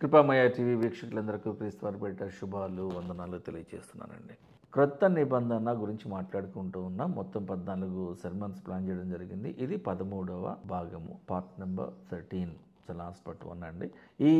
కృపామయ TV వీక్షకులందరికీ క్రీస్తు వారి పేరిట శుభాలు వందనాలు తెలియజేస్తున్నానండి. క్రొత్త నిబంధన గురించి మాట్లాడుకుంటూ ఉన్నాం. మొత్తం 14 సెర్మన్స్ ప్లాన్ చేయడం జరిగింది. ఇది 13వ భాగము, పార్ట్ నెంబర్ 13, లాస్ట్ పార్ట్ 1 అండి. ఈ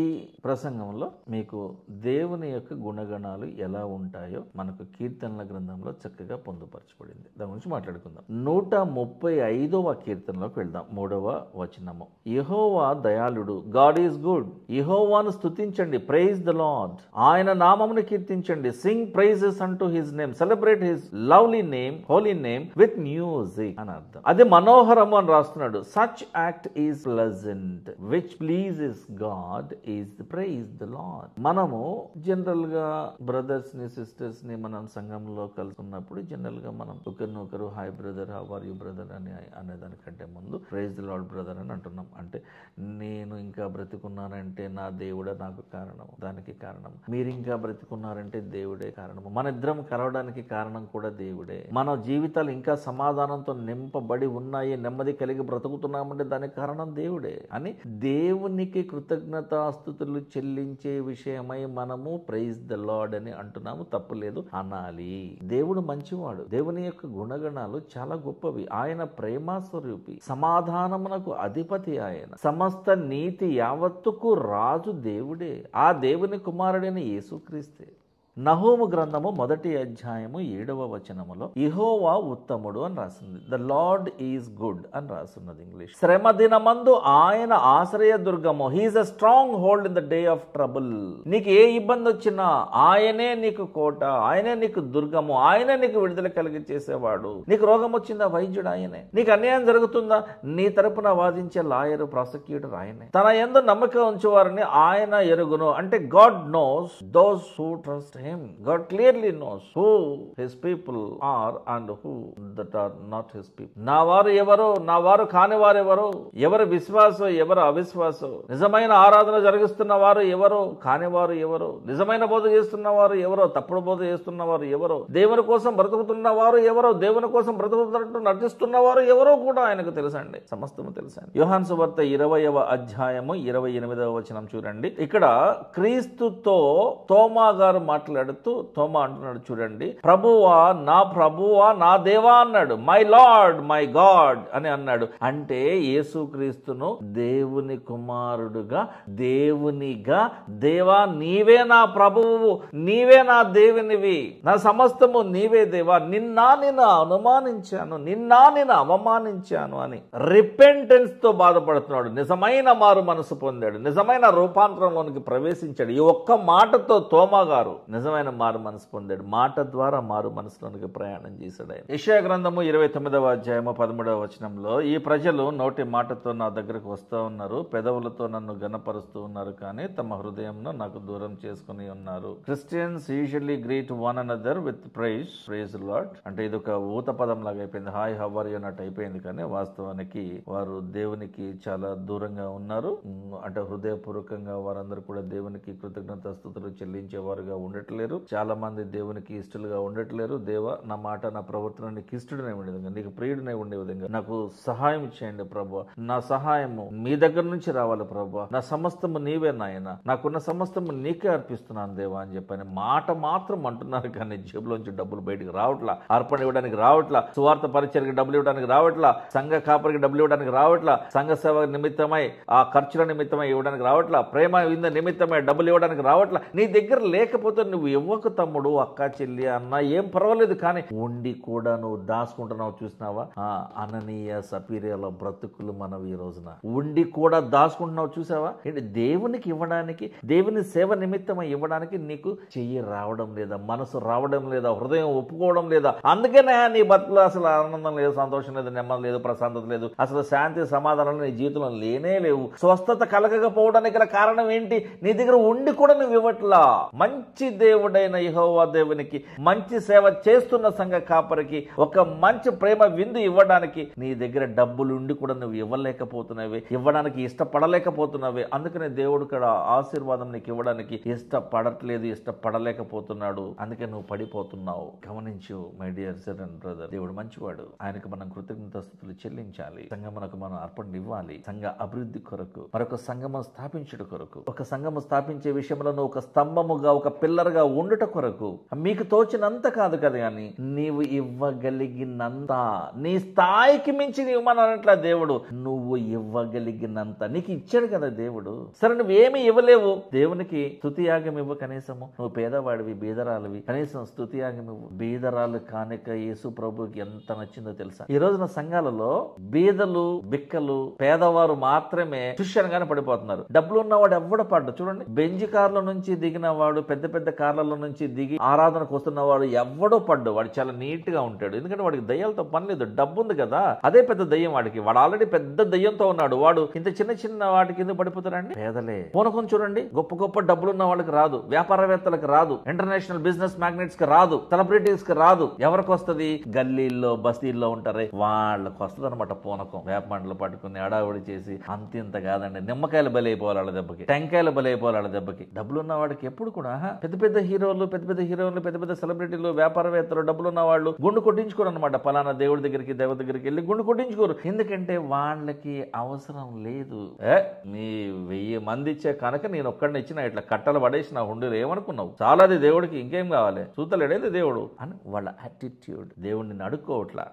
ప్రసంగంలో మీకు దేవుని యొక్క గుణగణాలు ఎలా ఉంటాయో మనకు కీర్తనల గ్రంథంలో చక్కగా పొందుపరచబడింది. దాని గురించి మాట్లాడుకుందాం. 135వ కీర్తనలోకి వెళ్దాం. 3వ వచనము. యెహోవా దయాళుడు, గాడ్ ఈజ్ గుడ్. యెహోవాను స్తుతించండి, ప్రైజ్ ద లార్డ్. ఆయన నామమును కీర్తించండి, సింగ్ ప్రైజెస్ అంటూ his name, celebrate his lovely name, holy name with music అని అర్థం. అది మనోహరము అని రాస్తున్నాడు. Such act is pleasant which pleases God is praise the Lord. మనము జనరల్ గా బ్రదర్స్ ని సిస్టర్స్ ని మనం సంఘంలో కలుసుకున్నప్పుడు జనరల్ గా మనం ఒకరినొకరు hi brother, how are you brother అని అనేదానికంటే ముందు ప్రైజ్ ద లార్డ్ బ్రదర్ అని అంటున్నాం. అంటే నేను ఇంకా బ్రతికున్నానంటే నా దేవుడే నాకు కారణం, దానికి కారణం. మీరు ఇంకా బ్రతికున్నారంటే దేవుడే కారణము. మన ఇద్దరం కలవడానికి కారణం కూడా దేవుడే. మన జీవితాలు ఇంకా సమాధానంతో నింపబడి ఉన్నాయి, నెమ్మది కలిగి బ్రతుకుతున్నామంటే దానికి కారణం దేవుడే అని దేవునికి కృతజ్ఞతాస్తుతులు చెల్లించే విషయమై మనము ప్రైజ్ ద లార్డ్ అని అంటున్నాము. తప్పులేదు, అనాలి. దేవుడు మంచివాడు. దేవుని యొక్క గుణగణాలు చాలా గొప్పవి. ఆయన ప్రేమస్వరూపి, సమాధానమునకు అధిపతి. ఆయన సమస్త నీతి యావత్తుకు రాజు దేవుడే. ఆ దేవుని కుమారుడైన యేసుక్రీస్తే. నహూము గ్రంథము 1వ అధ్యాయము 7వ వచనములో యెహోవా ఉత్తముడు అని రాసింది. ద లార్డ్ ఈజ్ గుడ్ అని రాస్తున్నది ఇంగ్లీష్. శ్రమ దినమందు ఆయన ఆశ్రయ దుర్గము. He's a stronghold in the day of trouble. నీకు ఏ ఇబ్బంది వచ్చినా ఆయనే నీకు కోట, ఆయనే నీకు దుర్గము, ఆయనే నీకు విడుదల కలిగి చేసేవాడు. నీకు రోగం వచ్చిందా, వైద్యుడు ఆయనే. నీకు అన్యాయం జరుగుతుందా, నీ తరపున వాదించే లాయరు, ప్రాసిక్యూటర్ ఆయనే. తన యందు నమ్మకం ఉంచేవారిని ఆయన ఎరుగును. అంటే God knows those who trust him. God clearly knows who his people are and who that are not his people. నా వారు ఎవరు, నా వారు కాని వారు ఎవరు, ఎవరు విశ్వాసం, ఎవరు అవిశ్వాసం, నిజమైన ఆరాధన జరిగిస్తున్న వారు ఎవరు, కాని వారు ఎవరు, నిజమైన బోధ చేస్తున్న వారు ఎవరో, తప్పుడు బోధ చేస్తున్న వారు ఎవరో, దేవుని కోసం బ్రతుకుతున్న వారు ఎవరో, దేవుని కోసం బ్రతుకుతున్నట్టు నటిస్తున్న వారు ఎవరో కూడా ఆయనకు తెలుసండి. సమస్తము తెలుసండి. యోహాను సువార్త 20వ అధ్యాయము 28వ వచనం చూడండి. ఇక్కడ క్రీస్తుతో తోమా గారు మాట్లాడుతూ తోమా అంటున్నాడు చూడండి, ప్రభువా నా దేవా అన్నాడు. మై లార్డ్ మై గాడ్ అని అన్నాడు. అంటే యేసుక్రీస్తును దేవుని కుమారుడుగా, దేవునిగా, దేవా నీవే నా ప్రభువు, నీవే నా దేవునివి, నా సమస్తము నీవే దేవా, నేను అనుమానించాను, నేను అవమానించాను అని రిపెంటెన్స్ తో బాధపడుతున్నాడు. నిజమైన మారు మనసు పొందాడు, నిజమైన రూపాంతరంలోనికి ప్రవేశించాడు. ఈ ఒక్క మాటతో తోమా గారు నిజమైన మారు మనసు పొందాడు. మాట ద్వారా మారు మనసులోనికి ప్రయాణం చేశాడు ఆయన. యెషయా గ్రంథము 29వ అధ్యాయము 13వ వచనంలో, ఈ ప్రజలు నోటి మాటతో నా దగ్గరకు వస్తూ ఉన్నారు, పెదవులతో నన్ను గణపరుస్తూ ఉన్నారు, కానీ తమ హృదయంలో నాకు దూరం చేసుకుని ఉన్నారు. Christians usually greet one another with praise Lord. అంటే ఇది ఒక ఊత పదం లాగా అయిపోయింది, హాయ్ హౌ ఆర్ యు అన్నట్టు అయిపోయింది. కానీ వాస్తవానికి వారు దేవునికి చాలా దూరంగా ఉన్నారు. అంటే హృదయపూర్వకంగా వారందరూ కూడా దేవునికి కృతజ్ఞతాస్తుతులు చెల్లించేవారుగా ఉండట్లేరు. చాలా మంది దేవునికి ఇష్టలుగా ఉండట్లేరు. దేవా, నా మాట నా ప్రవర్తన నీకు ఇష్టడనే ఉండే విధంగా, నీకు ప్రియుడనే ఉండే విధంగా నాకు సహాయం చేయండి ప్రభు. నా సహాయము మీ దగ్గర నుంచి రావాలి ప్రభు. నా సమస్తము నీవే నాయన, నాకున్న సమస్తము నీకే అర్పిస్తున్నాను దేవా అని చెప్పని మాట మాత్రం అంటున్నారు. కానీ జేబులోంచి డబ్బులు బయటకు రావట్లా, అర్పణ ఇవ్వడానికి రావట్లా, సువార్త పరిచయకి డబ్బులు ఇవ్వడానికి రావట్లా, సంఘ కాపరికి డబ్బులు ఇవ్వడానికి రావట్లా, సంఘ సేవ నిమిత్తమై ఆ ఖర్చుల నిమిత్తమై ఇవ్వడానికి రావట్లా, ప్రేమ వింద నిమిత్తమై డబ్బులు ఇవ్వడానికి రావట్లా. నీ దగ్గర లేకపోతే నువ్వు ఇవ్వక తమ్ముడు, అక్క, చెల్లి, అన్న ఏం పర్వాలేదు, కానీ ఉండి కూడా నువ్వు దాచుకుంటున్నావు. చూసినావా అననీయ సపీరియాల బ్రతుకులు మనవి ఈ రోజున. ఉండి కూడా దాచుకుంటున్నావు చూసావా. ఏంటి, దేవునికి ఇవ్వడానికి, దేవుని సేవ నిమిత్తమై ఇవ్వడానికి నీకు చెయ్యి రావడం లేదా, మనసు రావడం లేదా, హృదయం ఒప్పుకోవడం లేదా. అందుకనే నీ బతుకులో అసలు ఆనందం లేదు, సంతోషం లేదు, నెమ్మది లేదు, ప్రశాంతత లేదు, అసలు శాంతి సమాధానాలు నీ జీవితంలో లేనే లేవు. స్వస్థత కలగకపోవడానికి గల కారణం ఏంటి? నీ దగ్గర ఉండి కూడా నువ్వు ఇవ్వట్లా. మంచి దేవుడైన యెహోవా దేవునికి మంచి సేవ చేస్తున్న సంఘ కాపరికి ఒక మంచి ప్రేమ విందు ఇవ్వడానికి నీ దగ్గర డబ్బులు ఉండి కూడా నువ్వు ఇవ్వలేకపోతున్నావే, ఇవ్వడానికి ఇష్టపడలేకపోతున్నావే. అందుకనే దేవుడు కూడా ఆశీర్వాదం నీకు ఇవ్వడానికి ఇష్టపడట్లేదు, ఇష్టపడలేకపోతున్నాడు. అందుకే నువ్వు పడిపోతున్నావు. గమనించు my dear sister and brother, దేవుడు మంచివాడు. ఆయనకు మనం కృతజ్ఞతాస్తుతులు చెల్లించాలి. సంఘమునకు మనం అర్పణ ఇవ్వాలి. సంఘ అభివృద్ధి కొరకు, మరొక సంఘము స్థాపించుట కొరకు, ఒక సంఘము స్థాపించే విషయంలో నువ్వు ఒక స్తంభముగా, ఒక పిల్లర్గా ఉండుట కొరకు మీకు తోచినంత కాదు కదా, కానీ నీవు ఇవ్వగలిగినంత, నీ స్థాయికి మించి నీవు ఇవ్వమనట్లా దేవుడు. నువ్వు ఇవ్వగలిగినంత నీకు ఇచ్చాడు కదా దేవుడు. సరే నువ్వేమి ఇవ్వలేవు, దేవునికి స్తుతియాగం ఇవ్వ. కనీసము నువ్వు పేదవాడివి, బీదరాలివి, కనీసం స్తుతియాగం ఇవ్వు. బీదరాలు కానుక యేసు ప్రభుకి ఎంత నచ్చిందో తెలుసా? ఈ రోజున సంఘాలలో బీదలు, బిక్కలు, పేదవారు మాత్రమే శిష్యనగానే పడిపోతున్నారు. డబ్బులు ఉన్నవాడు ఎవడ పడ్డు చూడండి. బెంజ్ కార్ల నుంచి దిగిన వాడు, పెద్ద పెద్ద కార్లలో నుంచి దిగి ఆరాధనకు వస్తున్నవాడు ఎవడో పడ్డు. వాడు చాలా నీట్ గా ఉంటాడు, ఎందుకంటే వాడికి దయ్యాలతో పని లేదు, డబ్బు ఉంది కదా. అదే పెద్ద దయ్యం వాడికి. వాడు ఆల్రెడీ పెద్ద దయ్యంతో ఉన్నాడు. వాడు ఇంత చిన్న చిన్న వాటికి ఎందుకు పడిపోతాడండి? పేదలే. పూనకం చూడండి, గొప్ప గొప్ప డబ్బులున్న వాళ్ళకి రాదు, వ్యాపారవేత్తలకు రాదు, ఇంటర్నేషనల్ బిజినెస్ మ్యాగ్నెట్స్ కి రాదు, సెలబ్రిటీస్ కి రాదు. ఎవరికి వస్తుంది? గల్లీల్లో, బస్తీల్లో ఉంటారే వాళ్ళకి వస్తుంది అనమాట పూనకం. వేప మండలు పట్టుకుని అడావుడి చేసి అంత కాదండి, నిమ్మకాయలు బలైపోవాలి వాళ్ళ దెబ్బకి, టెంకాయలు బలైపోవాలి వాళ్ళ దెబ్బకి. డబ్బులు ఉన్న వాడికి ఎప్పుడు కూడా పెద్ద పెద్ద హీరోలు, పెద్ద పెద్ద సెలబ్రిటీలు, వ్యాపారవేత్తలు, డబ్బులు ఉన్న వాళ్ళు గుండు కొట్టించుకోరు అనమాట. పలానా దేవుడి దగ్గరికి, దేవుడి దగ్గరికి వెళ్ళి గుండు కొట్టించుకోరు. ఎందుకంటే వాళ్ళకి అవసరం లేదు. నీ 1000 మంది ఇచ్చే కనుక నేను ఒక్కడిని ఇచ్చిన ఇట్లా కట్టలు పడేసి నా హుండీలో ఏమనుకున్నావు? చాలా అది దేవుడికి, ఇంకేం కావాలి? చూతలేడేది దేవుడు అని వాళ్ళ యాటిట్యూడ్. దేవుడిని అడుక్కోవట్లా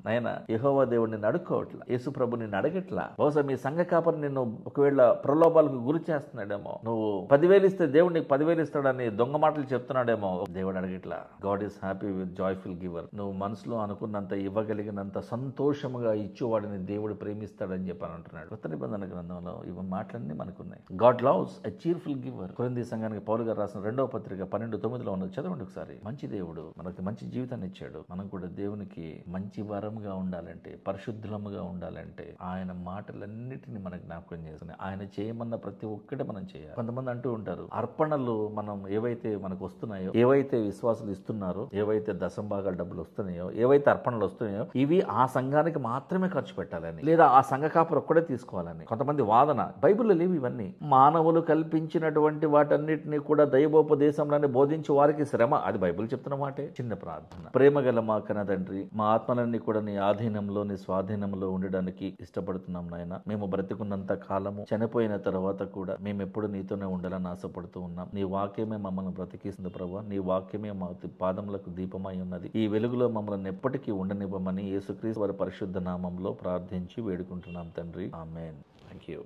నాయన, యెహోవా దేవుడిని అడుక్కోవట్లా, యేసు ప్రభుని అడగట్లా. బహుశా మీ సంఘ కాపరి నిన్ను ఒకవేళ ప్రలోభాలకు గురి చేస్తున్నాడేమో. నువ్వు 10,000 ఇస్తే దేవుడు నీకు 10,000 ఇస్తాడని దొంగ మాటలు చెప్తున్నాడేమో. దేవుడు అడగట్లా. God is happy with joyful giver. నువ్వు మనసులో అనుకున్నంత, ఇవ్వగలిగినంత సంతోషముగా ఇచ్చేవాడిని దేవుడు ప్రేమిస్తాడని చెప్పని అంటున్నాడు. కొత్త నిబంధన గ్రంథంలో ఇవి మాటలన్నీ మనకున్నాయి. God loves a cheerful giver. కొరింథీ సంఘానికి పౌలు గారు రాసిన 2వ పత్రిక 12:9 ఉన్నది, చదవండి ఒకసారి. మంచి దేవుడు మనకి మంచి జీవితాన్ని ఇచ్చాడు. మనం కూడా దేవునికి మంచి వరముగా ఉండాలంటే, పరిశుద్ధముగా ఉండాలంటే ఆయన మాటలన్నిటిని మనకు జ్ఞాపకం చేసుకుని ఆయన చేయమన్న ప్రతి ఒక్కటి మనం చేయాలి. కొంతమంది అంటూ ఉంటారు, అర్పణలు మనం ఏవైతే మనకు వస్తున్నాయో, ఏవైతే విశ్వాసులు ఇస్తున్నారో, ఏవైతే దశంభాగాల డబ్బులు వస్తున్నాయో, ఏవైతే అర్పణలు వస్తున్నాయో, ఇవి ఆ సంఘానికి మాత్రమే ఖర్చు పెట్టాలని, లేదా ఆ సంఘ కాపురు ఒక్కడే తీసుకోవాలని కొంతమంది వాదన. బైబిల్లో లేవు ఇవన్నీ. మానవులు కల్పించినటువంటి వాటన్నిటిని కూడా దైవోపదేశంలోనే బోధించి వారికి శ్రమ. అది బైబిల్ చెప్తున్న మాటే. చిన్న ప్రార్థన. ప్రేమ గల మా కన్న తండ్రి, మా ఆత్మలన్నీ కూడా నీ ఆధీనంలో, నీ స్వాధీనంలో ఉండడానికి ఇష్టపడుతున్నాం నాయన. మేము బ్రతికున్నంత కాలము, చనిపోయిన తర్వాత కూడా మేము ఎప్పుడు నీతోనే ఉండాలని ఆశపడుతూ ఉన్నాం. నీ వాక్యమే మమ్మల్ని బ్రతికిస్తుంది ప్రభువా. నీ వాక్యమే మా పాదములకు దీపమై ఉన్నది. ఈ వెలుగులో మమ్మల్ని ఎప్పటికీ ఉండనివ్వమని యేసుక్రీస్తు వారి పరిశుద్ధ నామంలో ప్రార్థించి వేడుకుంటున్నాం తండ్రి. ఆమేన్. థాంక్యూ.